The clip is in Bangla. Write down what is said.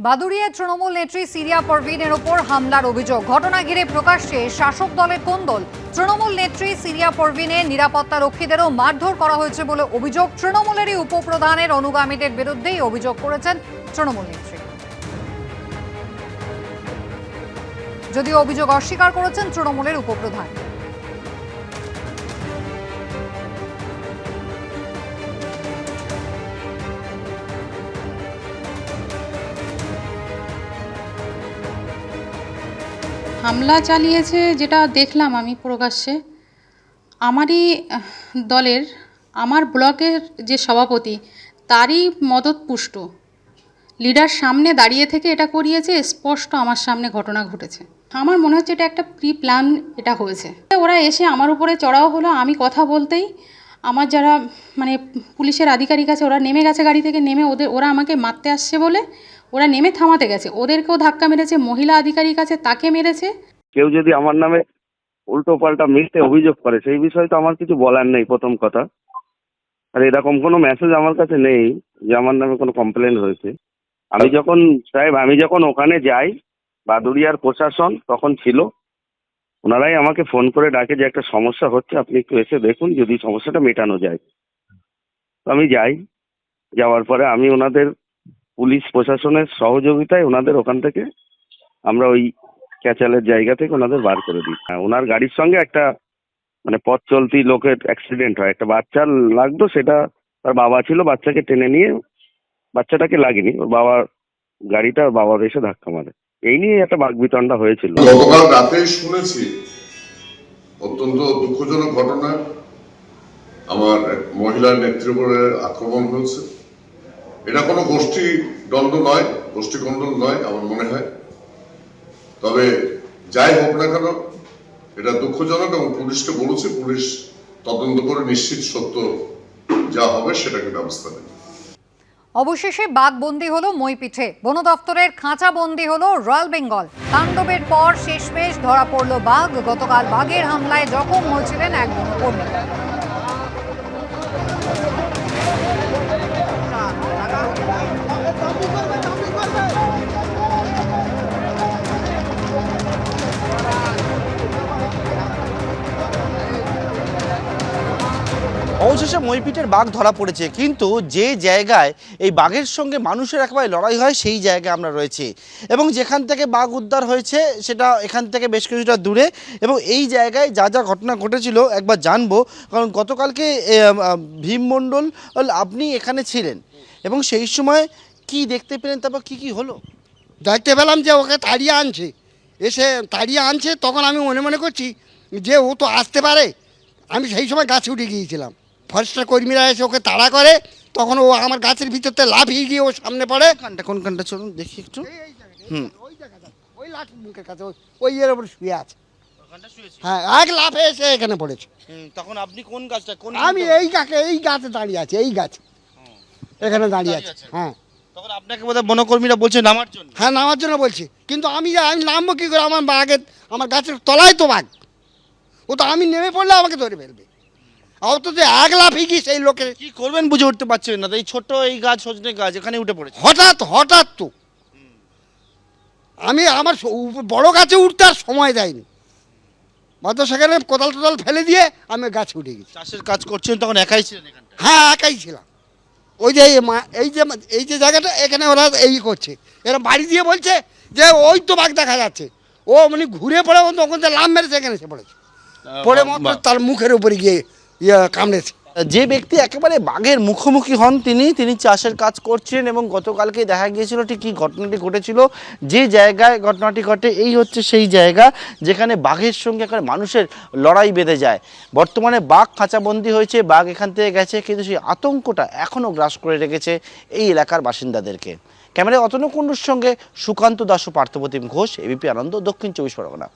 বাদুড়িয়ায় তৃণমূল নেত্রী সিরিয়া পারভিনের ওপর হামলার অভিযোগ। ঘটনা ঘিরে প্রকাশ্যে শাসক দলের কোন্দল। তৃণমূল নেত্রী সিরিয়া পারভিনের নিরাপত্তা রক্ষীদেরও মারধর করা হয়েছে বলে অভিযোগ। তৃণমূলেরই উপপ্রধানের অনুগামীদের বিরুদ্ধেই অভিযোগ করেছেন তৃণমূল নেত্রী, যদিও অভিযোগ অস্বীকার করেছেন তৃণমূলের উপপ্রধান। হামলা চালিয়েছে যেটা দেখলাম আমি প্রকাশ্যে, আমারই দলের আমার ব্লকের যে সভাপতি তারই মদতপুষ্ট লিডার সামনে দাঁড়িয়ে থেকে এটা করিয়েছে। স্পষ্ট আমার সামনে ঘটনা ঘটেছে। আমার মনে হচ্ছে এটা একটা প্রি প্ল্যান এটা হয়েছে। ওরা এসে আমার উপরে চড়াও হলো। আমি কথা বলতেই আমার যারা পুলিশের আধিকারিক আছে ওরা নেমে গেছে, গাড়ি থেকে নেমে ওরা আমাকে মারতে আসছে বলে ওরা নেমে থামাতে গেছে, ওদেরকেও ধাক্কা মেরেছে। মহিলা আধিকারিক আছে তাকে মেরেছে। কেউ যদি আমার নামে উল্টো পাল্টা মিথ্যে অভিযোগ করে সেই বিষয়ে তো আমার কিছু বলার নেই, প্রথম কথা। আর এরকম কোনো মেসেজ আমার কাছে নেই যে আমার নামে কোনো কমপ্লেন হয়েছে। আমি যখন ওখানে যাই, বাদুড়িয়ার প্রশাসন তখন ছিল, ওনারাই আমাকে ফোন করে ডাকে যে একটা সমস্যা হচ্ছে, আপনি একটু এসে দেখুন যদি সমস্যাটা মেটানো যায়। তো আমি যাই, যাওয়ার পরে আমি ওনাদের পুলিশ প্রশাসনের সহযোগিতায় ওনাদের ওখান থেকে আমরা ওই ক্যাচালের জায়গা থেকে ওনাদের বার করে দিই। ওনার গাড়ির সঙ্গে একটা পথ চলতি লোকের অ্যাক্সিডেন্ট হয়, একটা বাচ্চার লাগতো, সেটা তার বাবা ছিল, বাচ্চাকে টেনে নিয়ে, বাচ্চাটাকে লাগেনি, ওর বাবার গাড়িটা বাবার এসে ধাক্কা মারে। এই নিয়ে একটা বাকবিতণ্ডা হয়েছিল। গতকাল রাতে শুনেছি অত্যন্ত দুঃখজনক ঘটনা, আমার এক মহিলার নেত্রীর উপরে আক্রমণ হয়েছে। এটা কোনো গোষ্ঠী দ্বন্দ্ব নয়, গোষ্ঠী কোন্দল নয় আমার মনে হয়। তবে যাই হোক না কেন এটা দুঃখজনক এবং পুলিশকে বলেছি পুলিশ তদন্ত করে নিশ্চিত সত্য যা হবে সেটাকে ব্যবস্থা নেবে। অবশেষে বাঘবন্দি হলো মইপিঠে, বন দফতরের খাঁচা বন্দি হলো রয়্যাল বেঙ্গল। তাণ্ডবের পর শেষমেশ ধরা পড়ল বাঘ। গতকাল বাঘের হামলায় জখম হয়েছিলেন এক বনকর্মী। অবশেষে মইপিঠের বাঘ ধরা পড়েছে, কিন্তু যে জায়গায় এই বাঘের সঙ্গে মানুষের একেবারে লড়াই হয় সেই জায়গায় আমরা রয়েছি, এবং যেখান থেকে বাঘ উদ্ধার হয়েছে সেটা এখান থেকে বেশ কিছুটা দূরে। এবং এই জায়গায় যা যা ঘটনা ঘটেছিল একবার জানবো, কারণ গতকালকে ভীম মণ্ডল আপনি এখানে ছিলেন এবং সেই সময় কি দেখতে পেলেন, তারপর কি কি হলো? দেখতে পেলাম যে ওকে তাড়িয়ে আনছে, তখন আমি মনে মনে করছি যে ও তো আসতে পারে। আমি সেই সময় গাছে উঠে গিয়েছিলাম, ফরেস্টের কর্মীরা এসে ওকে তাড়া করে, তখন ও আমার গাছের ভিতরতে লাফিয়ে গিয়ে ও সামনে পড়ে। কোন কানটা চলুন দেখি একটু। ওই লাঠির মুখের কাছে ওই এর উপর শুয়ে আছে। হ্যাঁ, এক লাফে এসে এখানে পড়েছে। তখন আপনি কোন গাছটা? আমি এই গাছে দাঁড়িয়ে আছি, এই গাছ এখানে দাঁড়িয়ে আছে। হ্যাঁ, তখন আপনাকে বোধহয় বনকর্মীরা বলছে নামার জন্য। হ্যাঁ, নামার জন্য বলছি, কিন্তু আমি নামবো কী করে? আমার গাছের তলায় তো বাঘ, ও তো আমি নেমে পড়লে আমাকে ধরে ফেলবে। অথচ এক লাফি কি সেই লোকের কি করবেন বুঝে উঠতে পারছেন না, এই ছোট এই গাছ, সজনে গাছ, এখানে উঠে পড়েছে হঠাৎ তো আমার বড় গাছে উঠতে আর সময় দেয়নি, মাত্র সেখানে কোদাল টোদাল ফেলে দিয়ে আমি গাছে উঠে গেছি। চাষের কাজ করছেন তখন একাই ছিলেন এখানটা? হ্যাঁ, একাই ছিলাম। ওই যে এই যে জায়গাটা এখানে ওরা এই করছে, এরা বাড়ি দিয়ে বলছে যে ওই তো বাঘ দেখা যাচ্ছে। ও ঘুরে পড়ে তখন লাভ মেরেছে, এখানে এসে পড়েছে, পড়ে মাত্র তার মুখের উপরে গিয়ে কামড়েছে। যে ব্যক্তি একেবারে বাঘের মুখোমুখি হন তিনি চাষের কাজ করছেন, এবং গতকালকে দেখা গিয়েছিল ঠিক কী ঘটনাটি ঘটেছিল। যে জায়গায় ঘটনাটি ঘটে এই হচ্ছে সেই জায়গা যেখানে বাঘের সঙ্গে একেবারে মানুষের লড়াই বেঁধে যায়। বর্তমানে বাঘ খাঁচাবন্দি হয়েছে, বাঘ এখান থেকে গেছে, কিন্তু সেই আতঙ্কটা এখনও গ্রাস করে রেখেছে এই এলাকার বাসিন্দাদেরকে। ক্যামেরায় অতনু কুণ্ডুর সঙ্গে সুকান্ত দাস ও পার্থপ্রতিম ঘোষ, এবিপি আনন্দ, দক্ষিণ 24 পরগনা।